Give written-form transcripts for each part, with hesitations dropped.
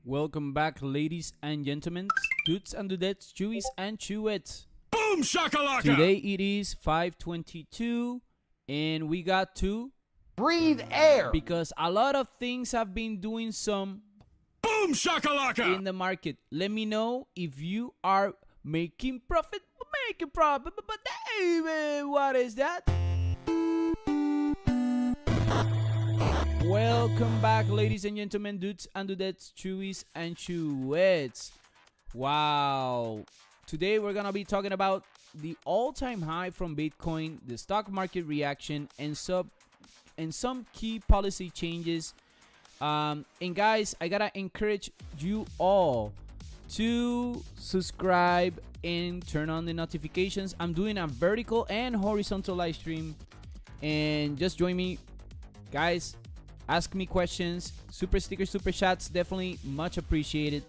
Welcome back, ladies and gentlemen, dudes and dudettes, chewies and chewettes. Boom shakalaka! Today it is 5:22 and we got to breathe air because a lot of things have been doing some Boom shakalaka! in the market. Let me know if you are making profit. But hey, what is that? Welcome back, ladies and gentlemen, dudes and dudettes, chewies and chewettes. Wow. Today we're going to be talking about the all-time high from Bitcoin, the stock market reaction, and some key policy changes. And guys, I got to encourage you all to subscribe and turn on the notifications. I'm doing a vertical and horizontal live stream, and just join me, guys. Ask me questions. Super stickers, super chats, definitely much appreciated.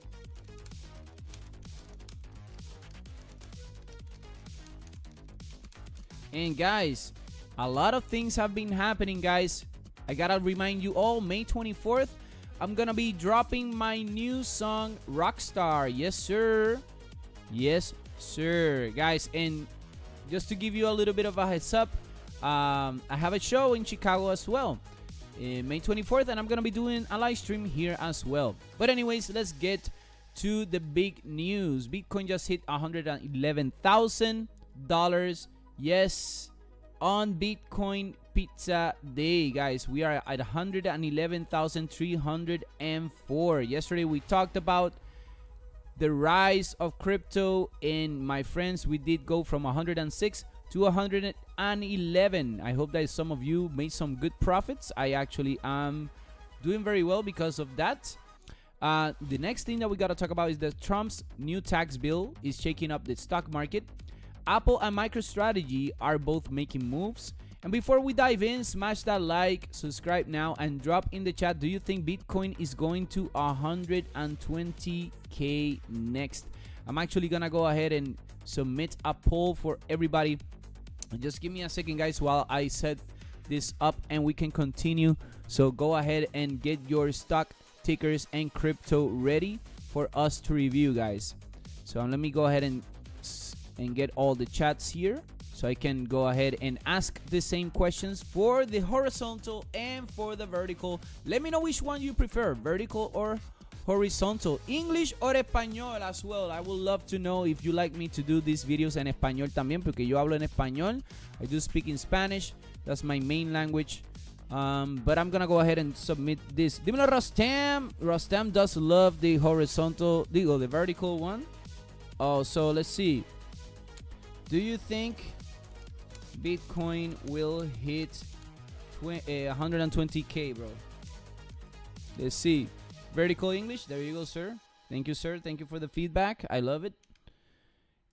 And guys, a lot of things have been happening, guys. I gotta remind you all, May 24th, I'm gonna be dropping my new song, Rockstar. Yes, sir. Yes, sir. Guys, and just to give you a little bit of a heads up, I have a show in Chicago as well. May 24th, and I'm gonna be doing a live stream here as well. But anyways, let's get to the big news. Bitcoin just hit $111,000. Yes, on Bitcoin Pizza Day, guys, we are at 111,304. Yesterday we talked about the rise of crypto, and my friends, we did go from 106 to 111. I hope that some of you made some good profits. I actually am doing very well because of that. The next thing that we got to talk about is that Trump's new tax bill is shaking up the stock market. Apple and MicroStrategy are both making moves. And before we dive in, smash that like, subscribe now, and drop in the chat, do you think Bitcoin is going to 120K next? I'm actually gonna go ahead and submit a poll for everybody. Just give me a second, guys, while I set this up and we can continue. So go ahead and get your stock tickers and crypto ready for us to review, guys. So let me go ahead and get all the chats here so I can go ahead and ask the same questions for the horizontal and for the vertical. Let me know which one you prefer, vertical or horizontal, English or español as well. I would love to know if you like me to do these videos en español también, porque yo hablo en español. I do speak in Spanish. That's my main language. But I'm gonna go ahead and submit this. Dímelo, Rostam. Rostam does love the horizontal, the vertical one. Oh, so let's see. Do you think Bitcoin will hit 120K, bro? Let's see. Vertical English, there you go, sir. Thank you, sir. Thank you for the feedback. I love it.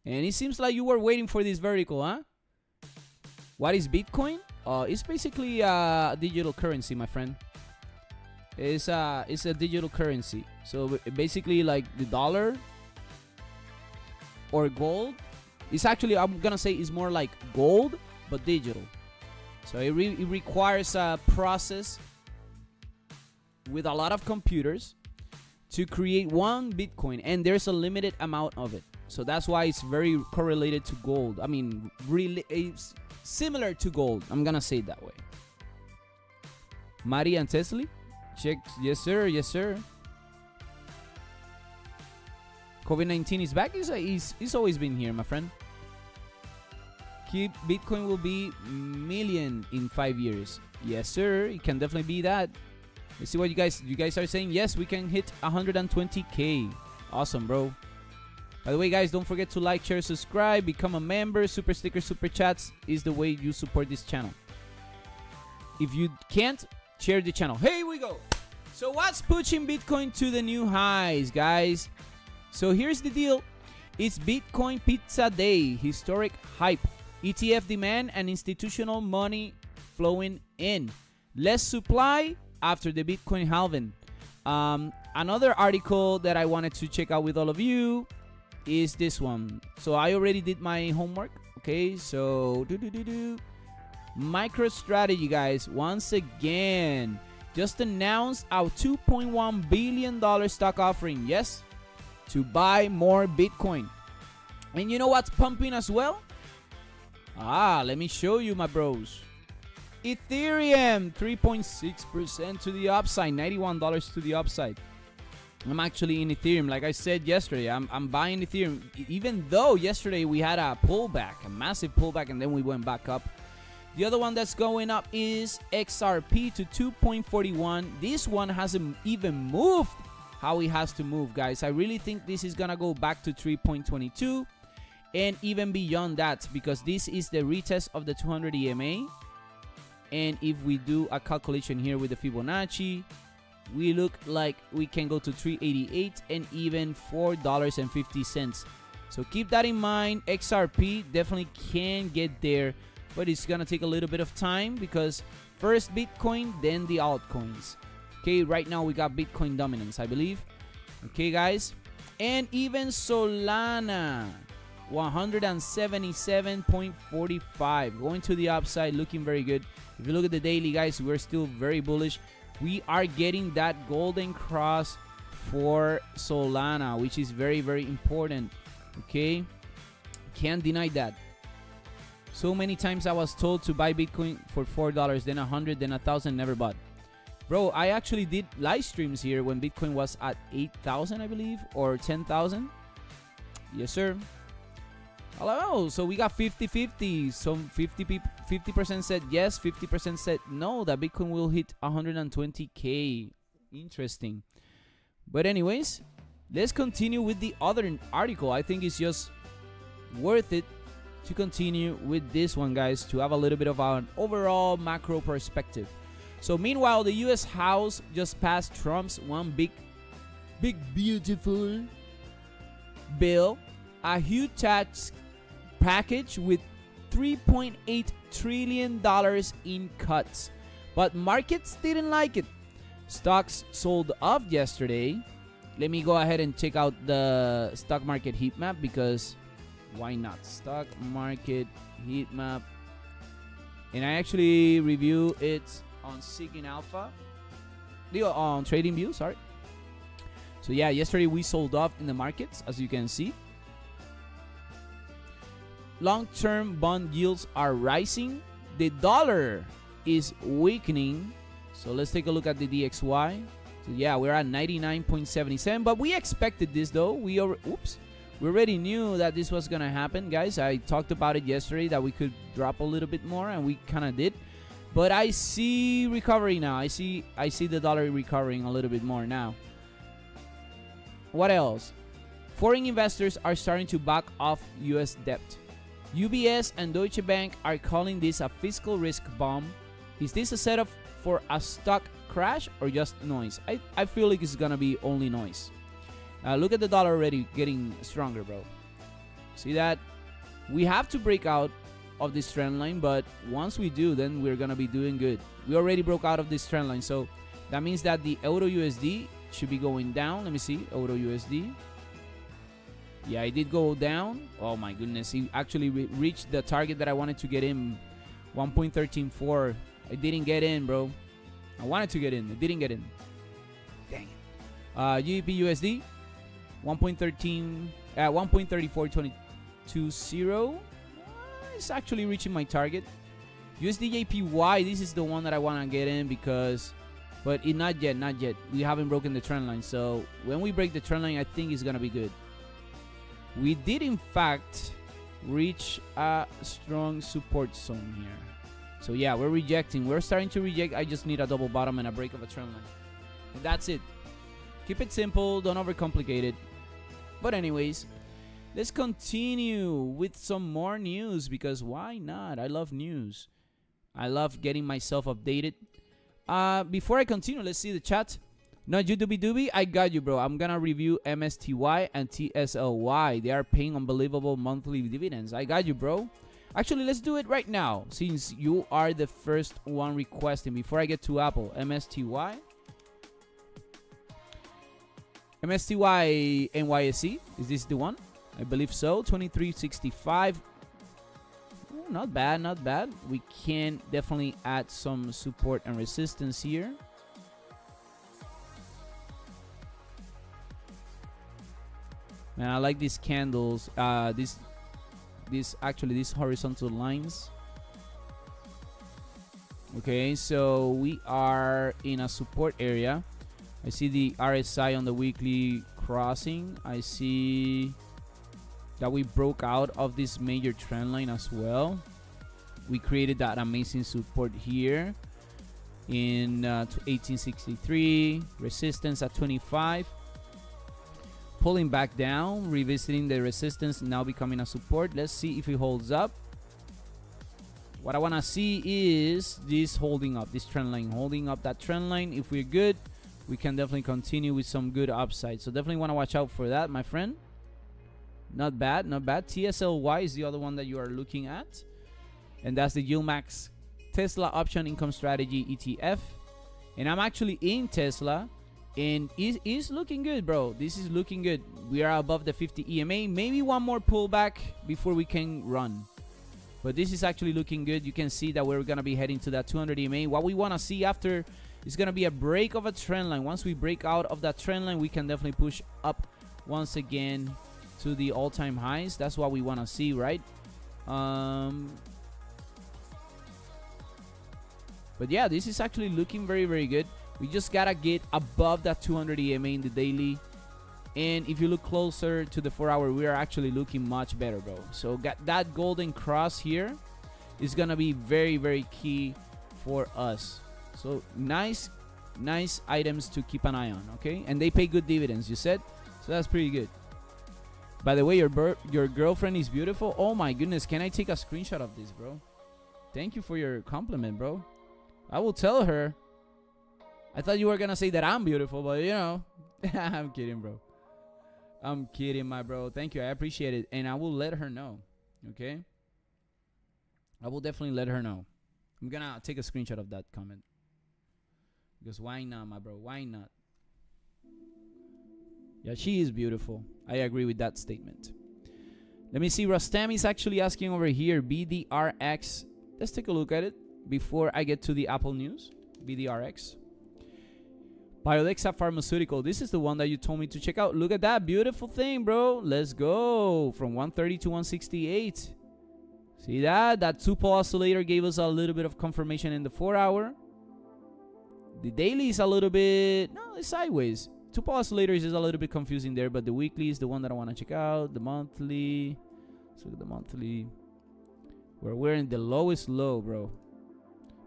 And it seems like you were waiting for this vertical, huh? What is Bitcoin? It's basically a digital currency, my friend. It's a digital currency. So basically like the dollar or gold. It's actually, I'm gonna say, it's more like gold but digital. So it requires a process with a lot of computers to create one Bitcoin, and there's a limited amount of it. So that's why it's very correlated to gold. I mean, really, it's similar to gold. I'm gonna say it that way. Mari and Tesla, check. Yes, sir. Yes, sir. COVID-19 is back. It's always been here, my friend. Bitcoin will be million in 5 years. Yes, sir. It can definitely be that. Let's see what you guys are saying. Yes, we can hit 120K. Awesome, bro. By the way, guys, don't forget to like, share, subscribe, become a member. Super stickers, super chats is the way you support this channel. If you can't, share the channel. Here we go. So what's pushing Bitcoin to the new highs, guys? So here's the deal. It's Bitcoin Pizza Day. Historic hype. ETF demand and institutional money flowing in. Less supply after the Bitcoin halving. Another article that I wanted to check out with all of you is this one. So I already did my homework. Okay, so MicroStrategy, guys, once again just announced our $2.1 billion stock offering. Yes, to buy more Bitcoin. And you know what's pumping as well? Let me show you, my bros. Ethereum, 3.6% to the upside, $91 to the upside. I'm actually in Ethereum. Like I said yesterday, I'm buying Ethereum. Even though yesterday we had a pullback, a massive pullback, and then we went back up. The other one that's going up is XRP to 2.41. This one hasn't even moved how it has to move, guys. I really think this is gonna go back to 3.22 and even beyond that, because this is the retest of the 200 EMA. And if we do a calculation here with the Fibonacci, we look like we can go to 388 and even $4.50. So keep that in mind. XRP definitely can get there, but it's gonna take a little bit of time, because first Bitcoin, then the altcoins. Okay, right now we got Bitcoin dominance, I believe. Okay, guys. And even Solana, 177.45, going to the upside, looking very good. If you look at the daily, guys, we're still very bullish. We are getting that golden cross for Solana, which is very, very important. Okay, can't deny that. So many times I was told to buy Bitcoin for $4, then $100, then $1,000, never bought. Bro, I actually did live streams here when Bitcoin was at 8,000, I believe, or 10,000. Yes, sir. Hello, so we got 50-50. Some 50% said yes, 50% said no, that Bitcoin will hit 120K. Interesting. But anyways, let's continue with the other article. I think it's just worth it to continue with this one, guys, to have a little bit of an overall macro perspective. So meanwhile, the US House just passed Trump's one big beautiful bill, a huge tax package with $3.8 trillion in cuts. But markets didn't like it. Stocks sold off yesterday. Let me go ahead and check out the stock market heat map, because why not? Stock market heat map. And I actually review it on Seeking Alpha. On TradingView, sorry. So yeah, yesterday we sold off in the markets, as you can see. Long-term bond yields are rising. The dollar is weakening. So let's take a look at the DXY. So yeah, we're at 99.77, but we expected this though. We already knew that this was gonna happen, guys. I talked about it yesterday that we could drop a little bit more, and we kind of did. But I see recovery now. I see the dollar recovering a little bit more now. What else? Foreign investors are starting to back off US debt. UBS and Deutsche Bank are calling this a fiscal risk bomb. Is this a setup for a stock crash or just noise? I feel like it's gonna be only noise. Look at the dollar already getting stronger, bro. See that? We have to break out of this trend line, but once we do, then we're gonna be doing good. We already broke out of this trend line, so that means that the Euro USD should be going down. Let me see, Euro USD. Yeah, it did go down. Oh my goodness, he actually reached the target that I wanted to get in, 1.134. I didn't get in, bro. I wanted to get in, I didn't get in. Dang it. GBP USD 1.3420. It's actually reaching my target. USD JPY, this is the one that I want to get in, because but not yet. We haven't broken the trend line, so when we break the trend line, I think it's gonna be good. We did in fact reach a strong support zone here. So yeah, we're starting to reject. I just need a double bottom and a break of a trend line, and that's it. Keep it simple, don't overcomplicate it. But anyways, let's continue with some more news, because why not? I love news. I love getting myself updated. Before I continue, let's see the chat. No, you doobie, I got you, bro. I'm gonna review MSTY and TSLY. They are paying unbelievable monthly dividends. I got you, bro. Actually, let's do it right now, since you are the first one requesting. Before I get to Apple, MSTY NYSE, is this the one? I believe so. 2365. Ooh, not bad. We can definitely add some support and resistance here. And I like these candles. These horizontal lines. Okay, so we are in a support area. I see the RSI on the weekly crossing. I see that we broke out of this major trend line as well. We created that amazing support here in 1863, resistance at 25, pulling back down, revisiting the resistance, now becoming a support. Let's see if it holds up. What I want to see is this holding up, this trend line, holding up that trend line. If we're good, we can definitely continue with some good upside. So definitely want to watch out for that, my friend. Not bad, not bad. TSLY is the other one that you are looking at. And that's the Yilmax Tesla Option Income Strategy ETF. And I'm actually in Tesla. And it is looking good, bro. This is looking good. We are above the 50 EMA. Maybe one more pullback before we can run. But this is actually looking good. You can see that we're going to be heading to that 200 EMA. What we want to see after is going to be a break of a trend line. Once we break out of that trend line, we can definitely push up once again to the all-time highs. That's what we want to see, right? But yeah, this is actually looking very, very good. We just got to get above that 200 EMA in the daily. And if you look closer to the 4 hour, we are actually looking much better, bro. So got that golden cross here is going to be very, very key for us. So nice items to keep an eye on, okay? And they pay good dividends, you said. So that's pretty good. By the way, your girlfriend is beautiful. Oh my goodness, can I take a screenshot of this, bro? Thank you for your compliment, bro. I will tell her. I thought you were going to say that I'm beautiful, but you know. I'm kidding, bro. I'm kidding, my bro. Thank you. I appreciate it. And I will let her know. Okay? I will definitely let her know. I'm going to take a screenshot of that comment. Because why not, my bro? Why not? Yeah, she is beautiful. I agree with that statement. Let me see. Rostam is actually asking over here. BDRX. Let's take a look at it before I get to the Apple news. BDRX. Biodexa Pharmaceutical. This is the one that you told me to check out. Look at that beautiful thing, bro. Let's go. From 130 to 168. See that? That 2-pole oscillator gave us a little bit of confirmation in the 4 hour. The daily is a little bit... No, it's sideways. 2-pole oscillator is just a little bit confusing there. But the weekly is the one that I want to check out. The monthly. Let's look at the monthly. Where we're in the lowest low, bro.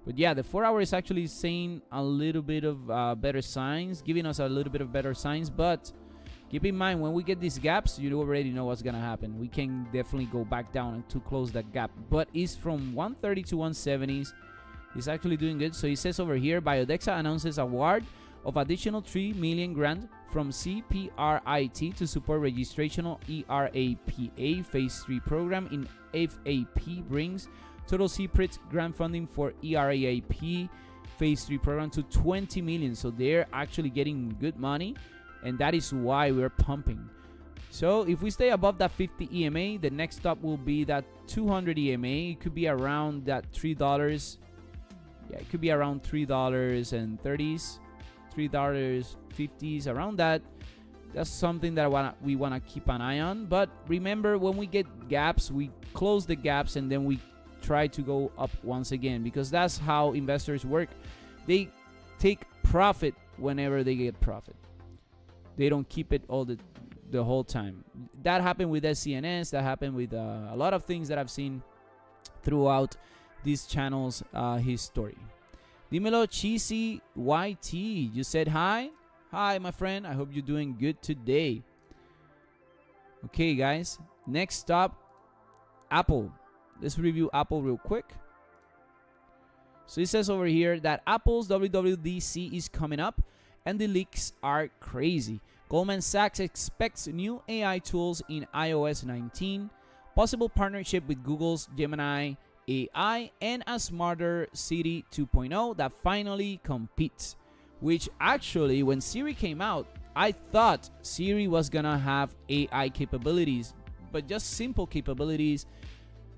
But yeah, the 4 hour is actually saying a little bit of better signs, giving us a little bit of better signs. But keep in mind, when we get these gaps, you already know what's going to happen. We can definitely go back down and to close that gap. But it's from 130 to 170s. It's actually doing good. So it says over here, Biodexa announces award of additional 3 million grant from CPRIT to support registrational ERAPA Phase 3 program in FAP brings total CPRIT grant funding for ERAP Phase 3 program to 20 million. So they're actually getting good money, and that is why we're pumping. So if we stay above that 50 EMA, the next stop will be that 200 EMA. It could be around that $3. Yeah, it could be around $3.30s, $3.50s, around that. That's something that we want to keep an eye on. But remember, when we get gaps, we close the gaps and then we try to go up once again, because that's how investors work. They take profit whenever they get profit. They don't keep it all the whole time. That happened with SCNS. That happened with a lot of things that I've seen throughout this channel's history. Dímelo Cheesy YT. You said hi. Hi, my friend. I hope you're doing good today. Okay, guys. Next stop, Apple. Let's review Apple real quick. So it says over here that Apple's WWDC is coming up and the leaks are crazy. Goldman Sachs expects new AI tools in iOS 19, possible partnership with Google's Gemini AI, and a smarter Siri 2.0 that finally competes. Which actually, when Siri came out, I thought Siri was gonna have AI capabilities, but just simple capabilities.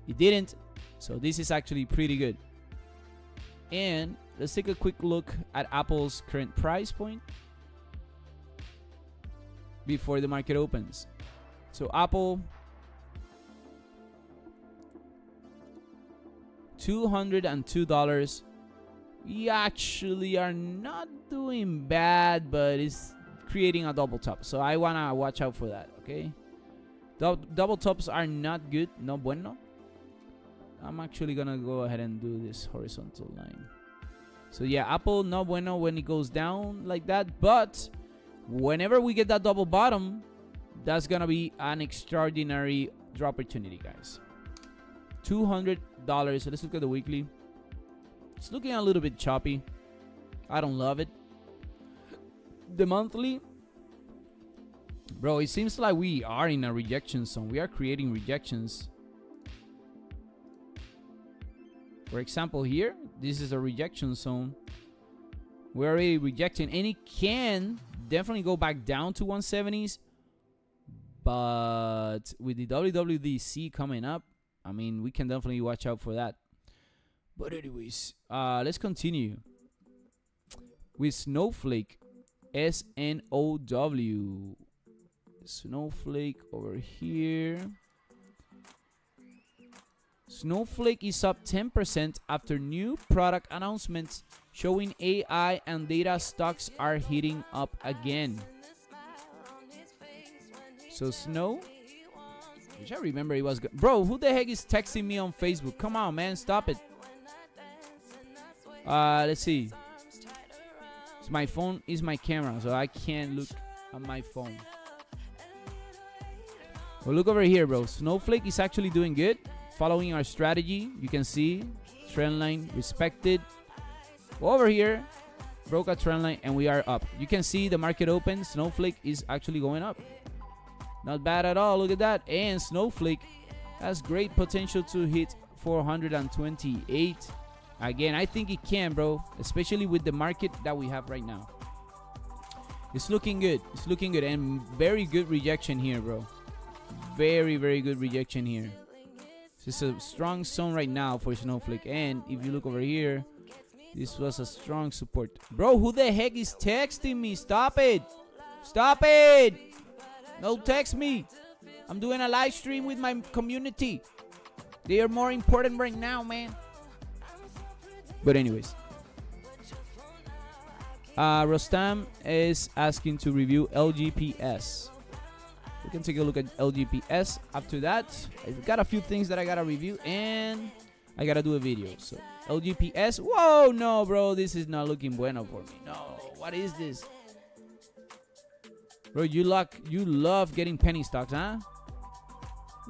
It didn't. So this is actually pretty good. And let's take a quick look at Apple's current price point before the market opens. So Apple, $202. We actually are not doing bad, but it's creating a double top. So I wanna watch out for that. Okay. Double tops are not good. No bueno. I'm actually gonna go ahead and do this horizontal line. So yeah, Apple, no bueno when it goes down like that. But whenever we get that double bottom, that's gonna be an extraordinary draw opportunity, guys. $200. So let's look at the weekly. It's looking a little bit choppy. I don't love it. The monthly, bro, it seems like we are in a rejection zone. We are creating rejections. For example, here, this is a rejection zone. We're already rejecting, and it can definitely go back down to 170s. But with the WWDC coming up, I mean, we can definitely watch out for that. But anyways, let's continue with Snowflake. SNOW. Snowflake over here. Snowflake is up 10% after new product announcements showing AI and data stocks are heating up again. So Snow, which I remember it was good. Bro, who the heck is texting me on Facebook? Come on, man, stop it. Let's see. So my phone is my camera, so I can't look at my phone. Well, look over here, bro. Snowflake is actually doing good. Following our strategy, you can see trend line respected. Over here, broke a trend line and we are up. You can see the market open. Snowflake is actually going up. Not bad at all. Look at that. And Snowflake has great potential to hit 428. Again, I think it can, bro, especially with the market that we have right now. It's looking good. It's looking good. And very good rejection here, bro. Very, very good rejection here. It's a strong zone right now for Snowflake. And if you look over here, this was a strong support. Bro, who the heck is texting me? Stop it. Stop it. No, text me. I'm doing a live stream with my community. They are more important right now, man. But anyways, Rostam is asking to review LGPS. We can take a look at LGPS. After that, I've got a few things that I gotta review and I gotta do a video. So LGPS. Whoa, no, bro, this is not looking bueno for me. No, what is this, bro? You love getting penny stocks, huh?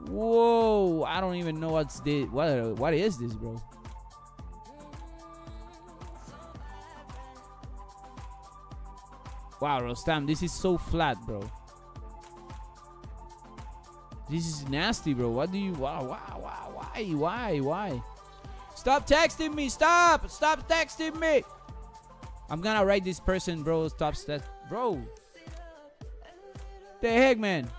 Whoa, I don't even know what's this. What is this, bro? Wow, Rostam, this is so flat, bro. This is nasty, bro. What do you... Why? Stop texting me. Stop texting me. I'm gonna write this person, bro. Stop that. Bro. The heck, man.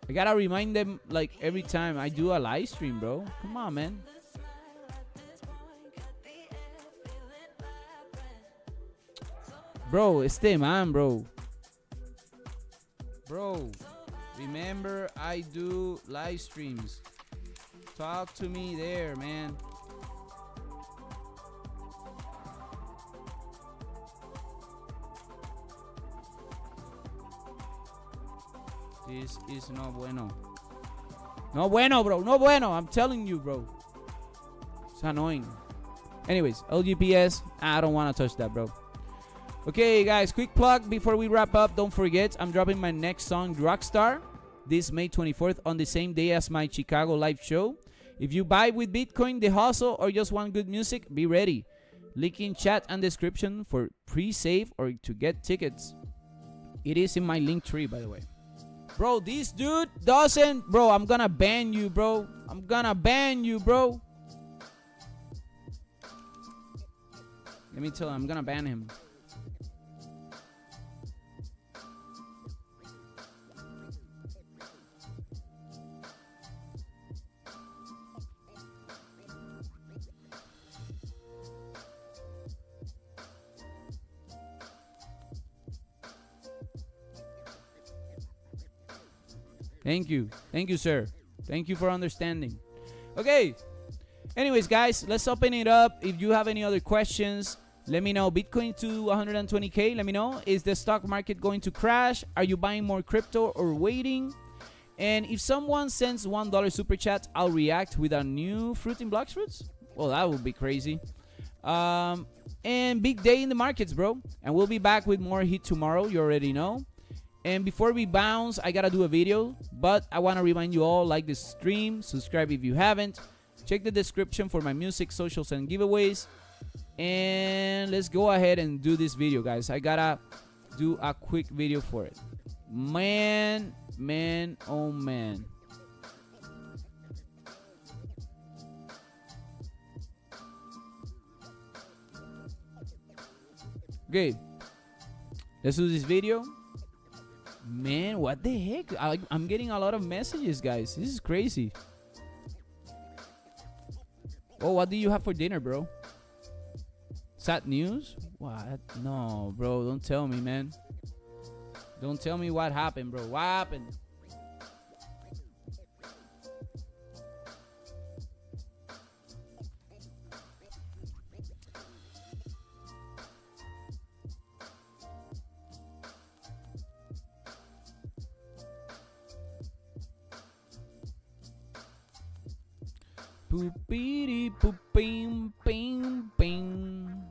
I gotta remind them, like, every time I do a live stream, bro. Come on, man. Bro, este man, bro. Bro, remember I do live streams. Talk to me there, man. This is no bueno. No bueno, bro. No bueno. I'm telling you, bro. It's annoying. Anyways, LGPS. I don't want to touch that, bro. Okay, guys, quick plug before we wrap up. Don't forget, I'm dropping my next song, Rockstar, this May 24th on the same day as my Chicago live show. If you buy with Bitcoin, The Hustle, or just want good music, be ready. Link in chat and description for pre-save or to get tickets. It is in my link tree, by the way. Bro, this dude doesn't... Bro, I'm gonna ban you, bro. I'm gonna ban you, bro. Let me tell him, I'm gonna ban him. Thank you, sir. Thank you for understanding. Okay. Anyways, guys, let's open it up. If you have any other questions, let me know. Bitcoin to 120K. Let me know. Is the stock market going to crash? Are you buying more crypto or waiting? And if someone sends $1 super chat, I'll react with a new fruit in Blox Fruits. Well, that would be crazy. And big day in the markets, bro. And we'll be back with more heat tomorrow. You already know. And before we bounce, I gotta do a video. But I want to remind you all, like this stream, subscribe if you haven't. Check the description for my music, socials, and giveaways. And let's go ahead and do this video, guys. I gotta do a quick video for it. Man, oh man. Okay, let's do this video. Man, what the heck? I'm getting a lot of messages, guys. This is crazy. Oh, what do you have for dinner, bro? Sad news? What? No, bro. Don't tell me, man. Don't tell me what happened, bro. What happened? Poopity poop bing bing bing.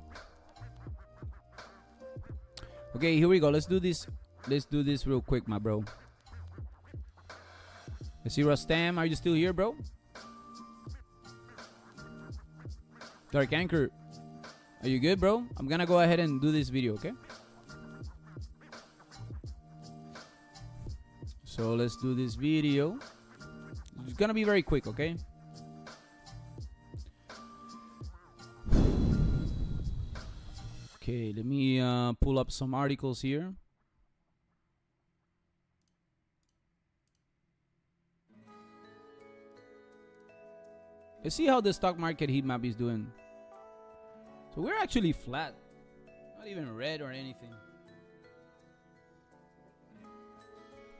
Okay, here we go. Let's do this. Let's do this real quick, my bro. Let's see, Rustam. Are you still here, bro? Dark Anchor, are you good, bro? I'm gonna go ahead and do this video, okay? So let's do this video. It's gonna be very quick, okay? Okay, let me pull up some articles here. Let's see how the stock market heat map is doing. So we're actually flat. Not even red or anything.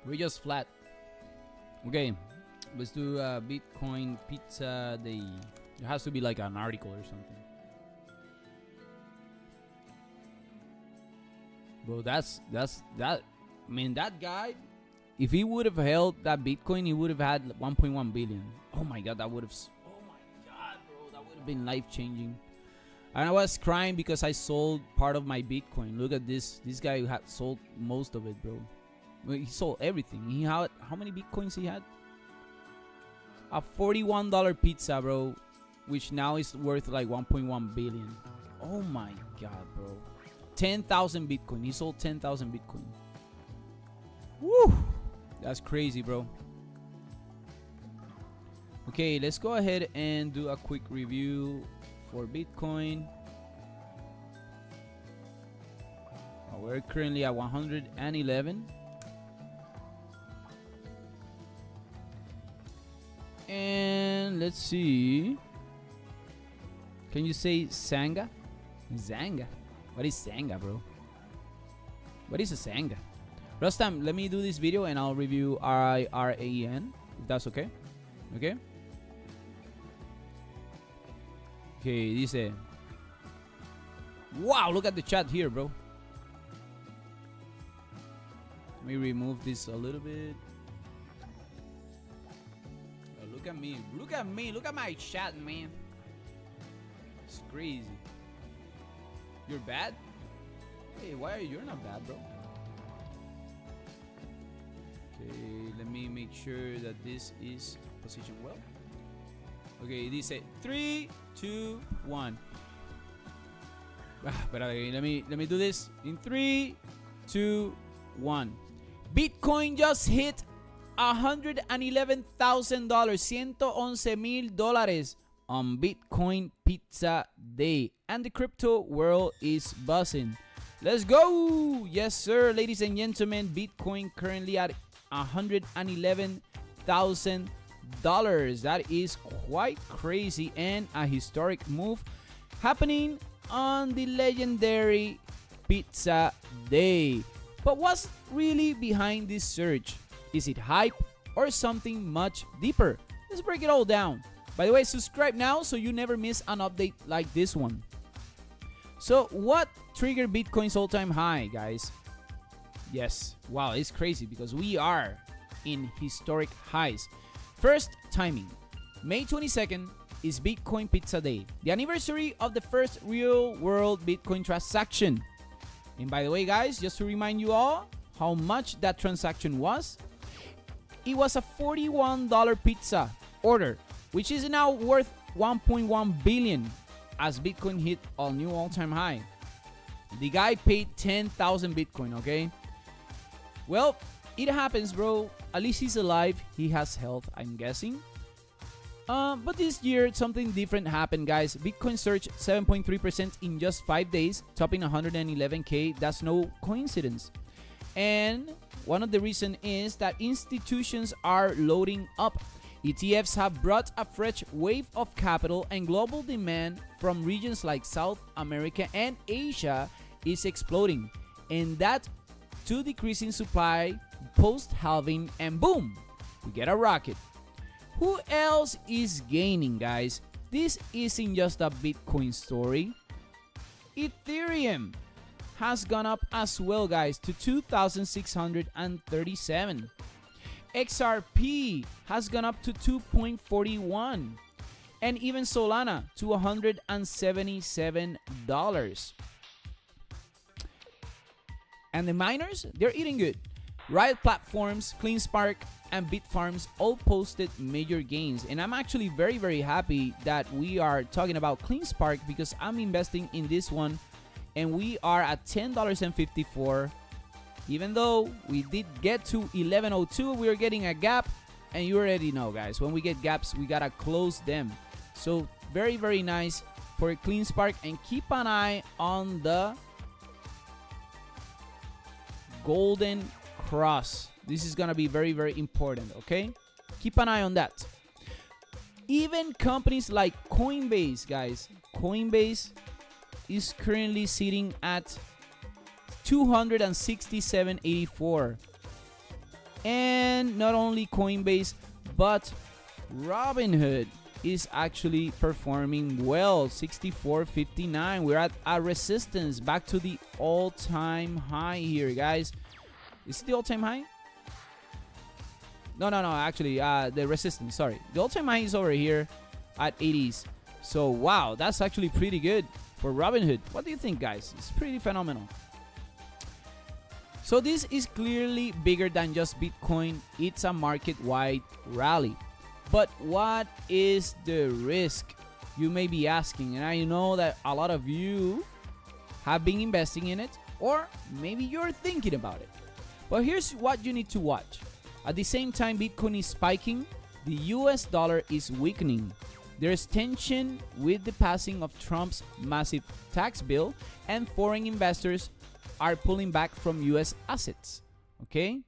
We're just flat. Okay, let's do Bitcoin Pizza Day. There has to be like an article or something. Bro, that's that. I mean, that guy, if he would have held that Bitcoin, he would have had 1.1 billion. Oh my God, that would have. Oh my God, bro, that would have been life changing. And I was crying because I sold part of my Bitcoin. Look at this. This guy had sold most of it, bro. Well, he sold everything. He had how many Bitcoins he had? A $41 pizza, bro, which now is worth like 1.1 billion. Oh my God, bro. 10,000 Bitcoin. He sold 10,000 Bitcoin. Woo! That's crazy, bro. Okay, let's go ahead and do a quick review for Bitcoin. We're currently at 111. And let's see. Can you say Sanga? Zanga? What is Sanga, bro? What is a Sanga? Rustam, let me do this video and I'll review RIRAN, if that's okay. Okay? Okay, dice. Wow, look at the chat here, bro. Let me remove this a little bit. Oh, look at me. Look at me. Look at my chat, man. It's crazy. You're bad? Hey, why are you not bad, bro? Okay, let me make sure that this is positioned well. Okay, this is 3, 2, 1. But okay, let me do this in 3, 2, 1. Bitcoin just hit $111,000, $111,000 on Bitcoin Pizza Day, and the crypto world is buzzing. Let's go! Yes, sir, ladies and gentlemen. Bitcoin currently at $111,000. That is quite crazy and a historic move happening on the legendary Pizza Day. But what's really behind this surge? Is it hype? or something much deeper? Let's break it all down. By the way, subscribe now so you never miss an update like this one. So what triggered Bitcoin's all-time high, guys? Yes, wow, it's crazy because we are in historic highs. First, timing. May 22nd is Bitcoin Pizza Day, the anniversary of the first real-world Bitcoin transaction. And by the way, guys, just to remind you all how much that transaction was, it was a $41 pizza order, which is now worth 1.1 billion as Bitcoin hit a new all-time high. The guy paid 10,000 Bitcoin, okay? Well, it happens, bro. At least he's alive. He has health, I'm guessing. But this year, something different happened, guys. Bitcoin surged 7.3% in just 5 days, topping 111K. That's no coincidence. And one of the reasons is that institutions are loading up. ETFs have brought a fresh wave of capital, and global demand from regions like South America and Asia is exploding. And that to decreasing supply post-halving, and boom, we get a rocket. Who else is gaining, guys? This isn't just a Bitcoin story. Ethereum has gone up as well, guys, to 2,637. XRP has gone up to 2.41. And even Solana to $177. And the miners, they're eating good. Riot Platforms, CleanSpark, and Bitfarms all posted major gains. And I'm actually very, very happy that we are talking about CleanSpark because I'm investing in this one. And we are at $10.54. Even though we did get to 11.02, we are getting a gap. And you already know, guys, when we get gaps, we gotta close them. So very, very nice for CleanSpark. And keep an eye on the golden cross. This is gonna be very, very important, okay? Keep an eye on that. Even companies like Coinbase, guys. Coinbase is currently sitting at 267.84. And not only Coinbase, but Robinhood is actually performing well. 64.59. We're at a resistance back to the all-time high here, guys. Is it the all-time high? No, actually, the resistance, sorry. The all-time high is over here at 80s. So, wow, that's actually pretty good for Robinhood. What do you think, guys? It's pretty phenomenal. So, this is clearly bigger than just Bitcoin. It's a market-wide rally. But what is the risk? You may be asking, and I know that a lot of you have been investing in it, or maybe you're thinking about it. But here's what you need to watch. At the same time Bitcoin is spiking, the US dollar is weakening. There's tension with the passing of Trump's massive tax bill, and foreign investors are pulling back from US assets. Okay?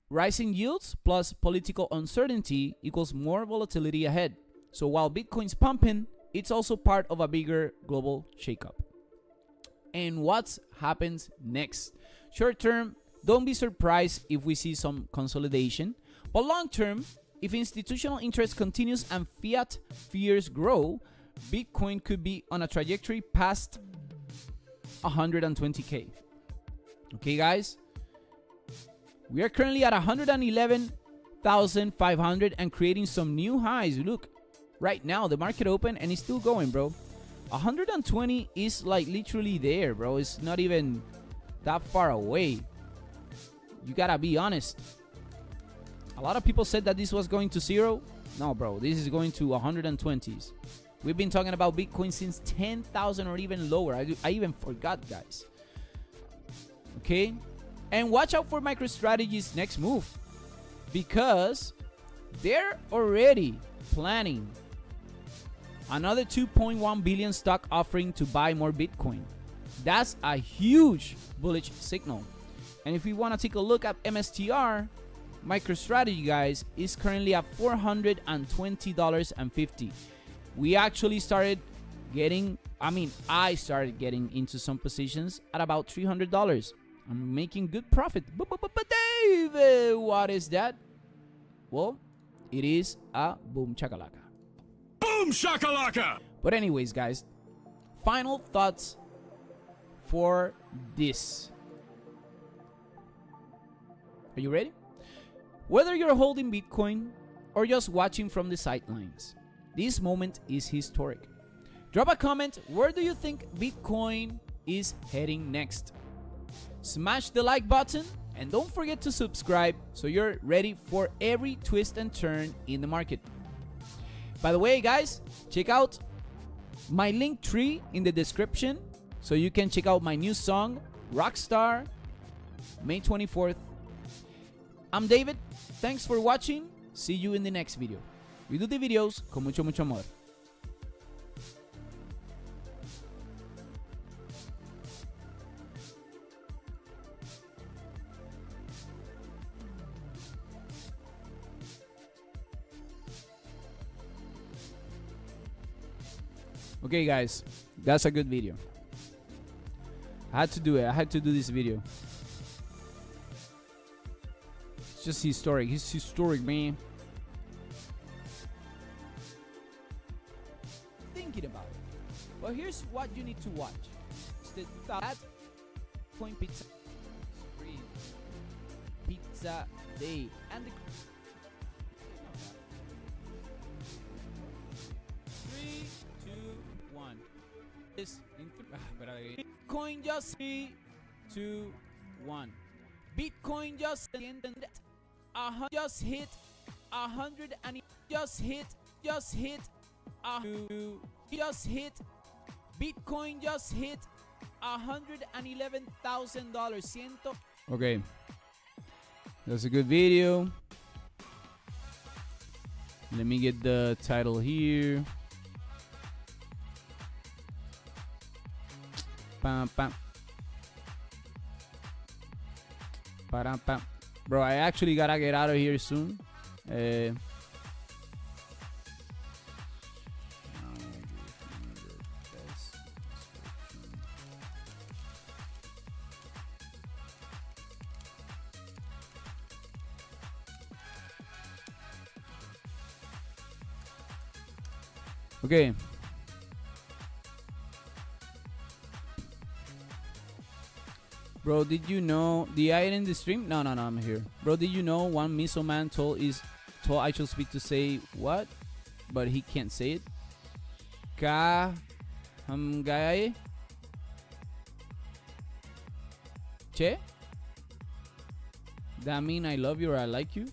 Rising yields plus political uncertainty equals more volatility ahead. So while Bitcoin's pumping, it's also part of a bigger global shakeup. And what happens next? Short term, don't be surprised if we see some consolidation. But long term, if institutional interest continues and fiat fears grow, Bitcoin could be on a trajectory past 120K. Okay, guys? We are currently at 111,500 and creating some new highs. Look, right now the market open and it's still going, bro. 120 is like literally there, bro. It's not even that far away. You gotta be honest. A lot of people said that this was going to zero. No, bro, this is going to 120s. We've been talking about Bitcoin since 10,000 or even lower. I even forgot, guys. Okay? And watch out for MicroStrategy's next move, because they're already planning another 2.1 billion stock offering to buy more Bitcoin. That's a huge bullish signal. And if we want to take a look at MSTR, MicroStrategy, guys, is currently at $420.50. We actually started getting, I started getting into some positions at about $300. I'm making good profit. But Dave, what is that? Well, it is a boom chakalaka. Boom shakalaka! But anyways, guys, final thoughts for this. Are you ready? Whether you're holding Bitcoin or just watching from the sidelines, this moment is historic. Drop a comment, where do you think Bitcoin is heading next? Smash the like button and don't forget to subscribe so you're ready for every twist and turn in the market. By the way, guys, check out my link tree in the description so you can check out my new song, Rockstar, May 24th. I'm David. Thanks for watching. See you in the next video. We do the videos con mucho amor. Okay, guys, that's a good video. I had to do it. I had to do this video. It's just historic. It's historic, man. Thinking about it. Well, here's what you need to watch. It's the that Coin Pizza Free Pizza Day and the 3, 2, 1. This Bitcoin just 3, 2, 1. Bitcoin just hit 100 and just hit Bitcoin just hit $111,000. Okay, that's a good video. Let me get the title here. Bam, bam. Ba-dum, bam. Bro, I actually gotta get out of here soon. Okay. Bro, did you know the I in the stream? No, I'm here. Bro, did you know one miso man told I should speak to say what? But he can't say it. Ka hamgaye Che? That mean I love you or I like you?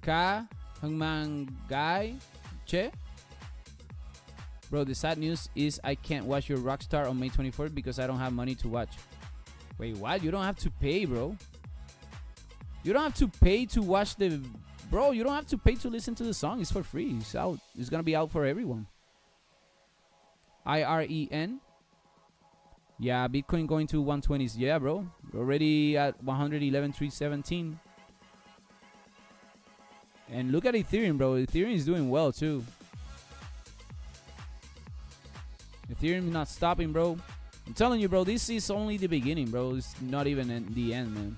Ka hangmangai Che? Bro, the sad news is I can't watch your Rockstar on May 24th because I don't have money to watch. Wait, what? You don't have to pay, bro. You don't have to pay to watch the... Bro, you don't have to pay to listen to the song. It's for free. It's out. It's going to be out for everyone. IREN. Yeah, Bitcoin going to 120s. Yeah, bro. We're already at 111,317. And look at Ethereum, bro. Ethereum is doing well, too. Ethereum is not stopping, bro. I'm telling you, bro, this is only the beginning, bro. It's not even the end, man.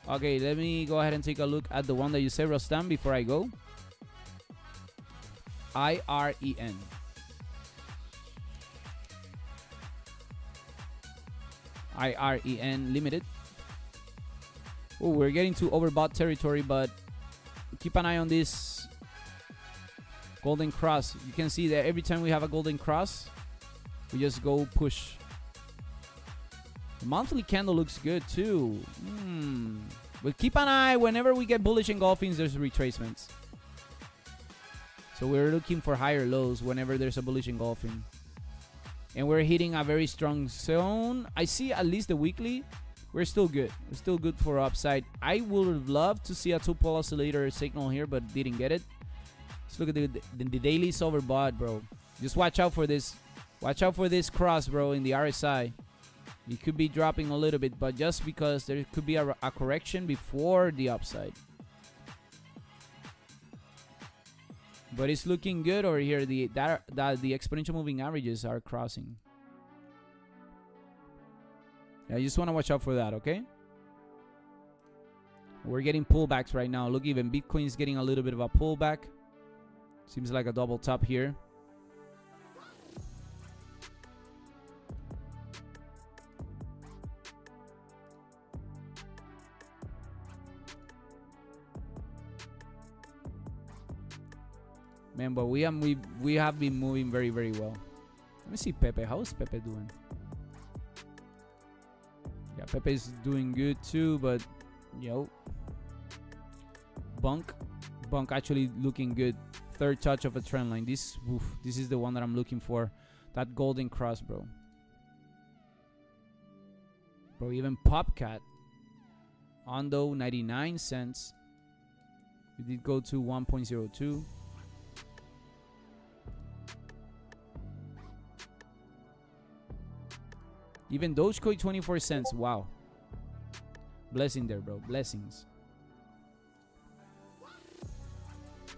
Okay, let me go ahead and take a look at the one that you said, Rostam, before I go. IREN. IREN Limited. Oh, we're getting to overbought territory, but keep an eye on this golden cross. You can see that every time we have a golden cross, we just go push. The monthly candle looks good too. But keep an eye whenever we get bullish engulfings, there's retracements. So we're looking for higher lows whenever there's a bullish engulfing. And we're hitting a very strong zone. I see at least the weekly. We're still good. We're still good for upside. I would love to see a 2-pole oscillator signal here, but didn't get it. Let's look at the daily is overbought, bro. Just watch out for this. Watch out for this cross, bro, in the RSI. It could be dropping a little bit, but just because there could be a correction before the upside. But it's looking good over here. The exponential moving averages are crossing. I just want to watch out for that, okay? We're getting pullbacks right now. Look, even Bitcoin's getting a little bit of a pullback. Seems like a double top here. Man, but we have been moving very, very well. Let me see Pepe. How is Pepe doing? Yeah, Pepe is doing good too, but yo, Bunk actually looking good. Third touch of a trend line. This is the one that I'm looking for. That golden cross, bro. Bro, even Popcat. Ondo 99 cents. We did go to 1.02. Even Dogecoin 24 cents. Wow. Blessing there, bro. Blessings.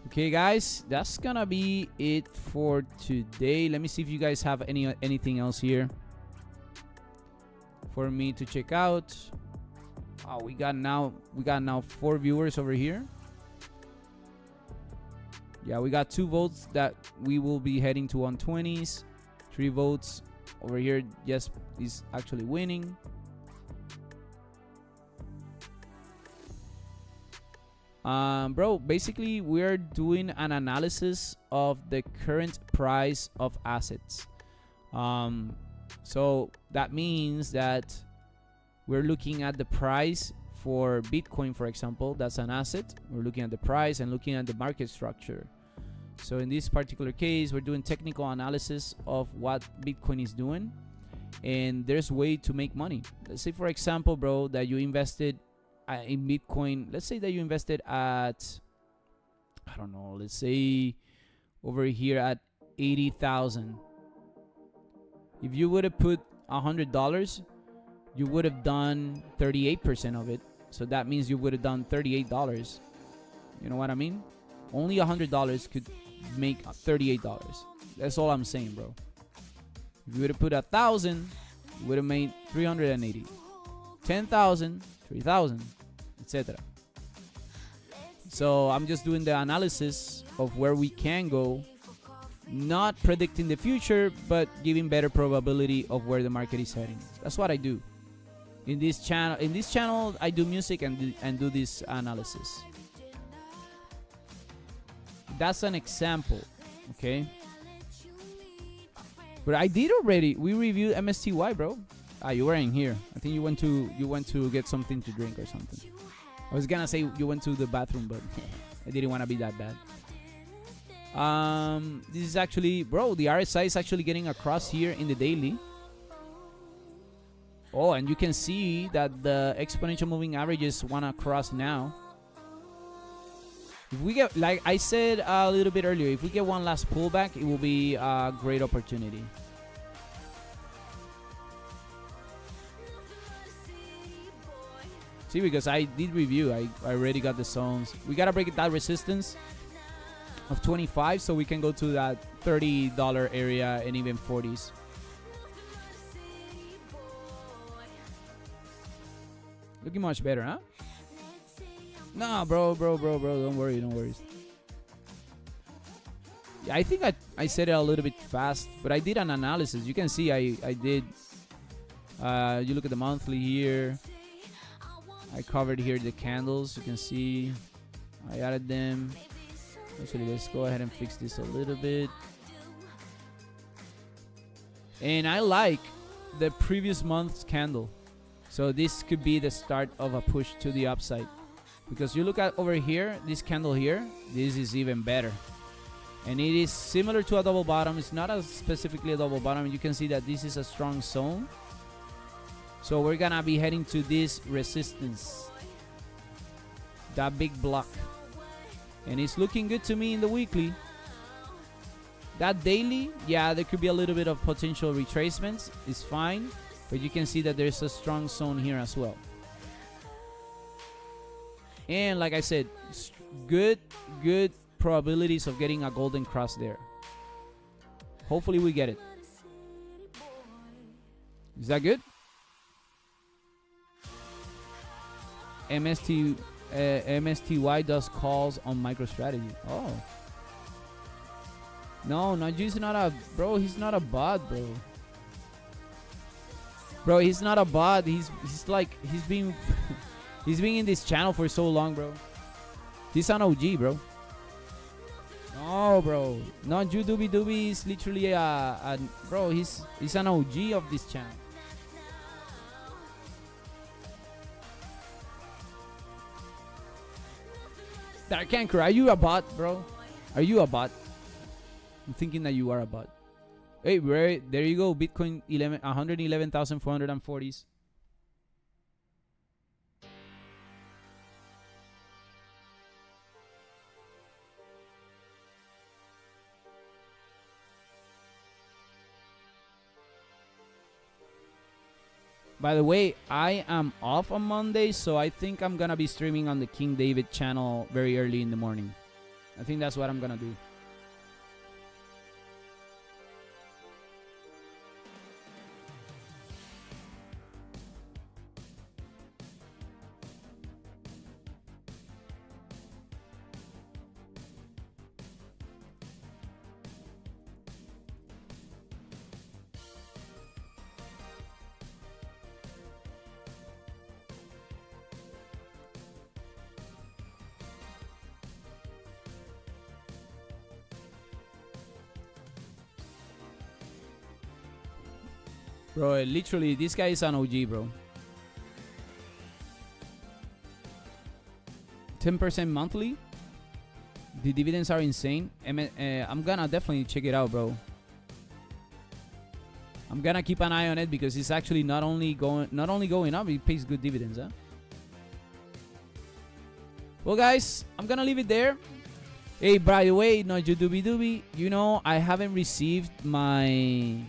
Okay, guys, that's gonna be it for today. Let me see if you guys have anything else here for me to check out. Oh, we got now 4 viewers over here. Yeah, we got 2 votes that we will be heading to 120s. 3 votes over here. Yes, is actually winning. Bro, basically we're doing an analysis of the current price of assets. So that means that we're looking at the price for Bitcoin, for example. That's an asset. We're looking at the price and looking at the market structure. So in this particular case, we're doing technical analysis of what Bitcoin is doing, and there's way to make money. Let's say, for example, bro, that you invested in Bitcoin. Let's say that you invested at, I don't know, let's say over here at 80,000. If you would have put $100, you would have done 38% of it. So that means you would have done $38. You know what I mean? Only $100 could make $38. That's all I'm saying, bro. If you would have put 1,000, you would have made 380. 10,000, 3,000, etc. So I'm just doing the analysis of where we can go, not predicting the future, but giving better probability of where the market is heading. That's what I do in this channel. In this channel, I do music and do this analysis. That's an example, okay? But I did already. We reviewed MSTY, bro. Ah, you weren't here. I think you went to get something to drink or something. I was gonna say you went to the bathroom, but I didn't want to be that bad. This is actually, bro, the RSI is actually getting across here in the daily. Oh, and you can see that the exponential moving averages wanna cross now. If we get, like I said a little bit earlier, if we get one last pullback, it will be a great opportunity. See, because I did review, I already got the zones. We gotta break that resistance of 25 so we can go to that $30 area and even 40s. Looking much better, huh? Nah, bro, don't worry. Yeah, I think I said it a little bit fast, but I did an analysis. You can see I did. You look at the monthly here. I covered here the candles. You can see I added them. Actually, let's go ahead and fix this a little bit. And I like the previous month's candle. So this could be the start of a push to the upside. Because you look at over here, this candle here, this is even better. And it is similar to a double bottom. It's not as specifically a double bottom. You can see that this is a strong zone. So we're gonna be heading to this resistance, that big block. And it's looking good to me in the weekly. That daily, yeah, there could be a little bit of potential retracements. It's fine. But you can see that there's a strong zone here as well. And like I said, good probabilities of getting a golden cross there. Hopefully we get it. Is that good? MSTY does calls on MicroStrategy. Oh. No, Naju's not a... Bro, he's not a bot, bro. Bro, he's not a bot. He's like... He's been... he's been in this channel for so long, bro. He's an OG, bro. No, bro. Naju Doobie Doobie is literally a... Bro, he's an OG of this channel. Dark Anchor, are you a bot, bro? Are you a bot? I'm thinking that you are a bot. Hey, bro, there you go. Bitcoin 111,440s. By the way, I am off on Monday, so I think I'm gonna be streaming on the King David channel very early in the morning. I think that's what I'm gonna do. Bro, literally, this guy is an OG, bro. 10% monthly. The dividends are insane. I'm gonna definitely check it out, bro. I'm gonna keep an eye on it because it's actually not only going up, it pays good dividends, huh? Well, guys, I'm gonna leave it there. Hey, by the way, no doobie doobie. You know, I haven't received my.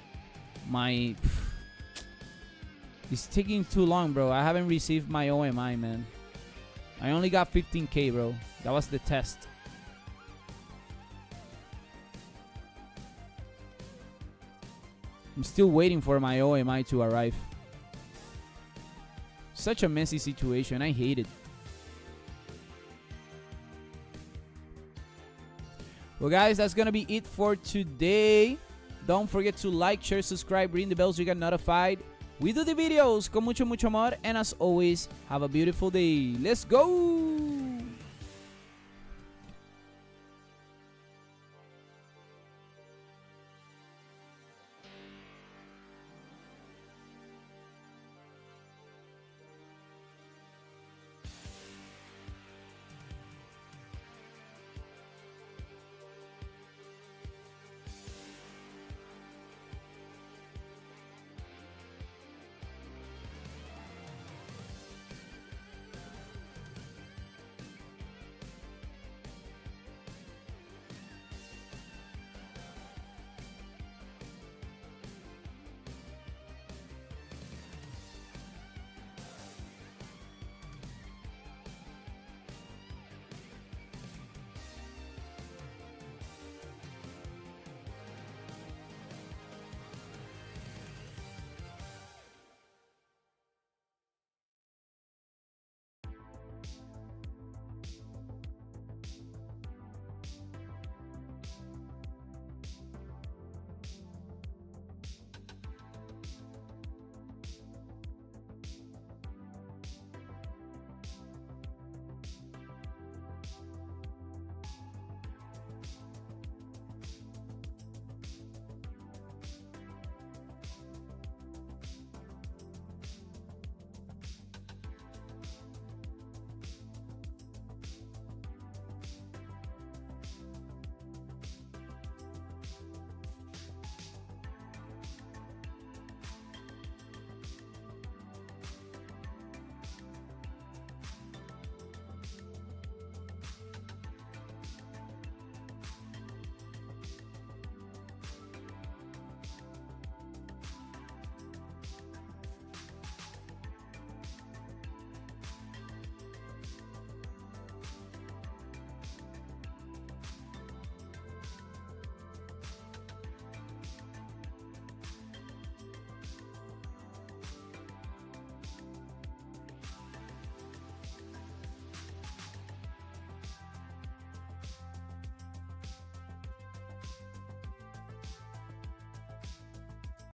It's taking too long, bro. I haven't received my OMI, man. I only got 15K, bro. That was the test. I'm still waiting for my OMI to arrive. Such a messy situation. I hate it. Well, guys, that's gonna be it for today. Don't forget to like, share, subscribe, ring the bell so you get notified. We do the videos con mucho amor, and as always, have a beautiful day. Let's go!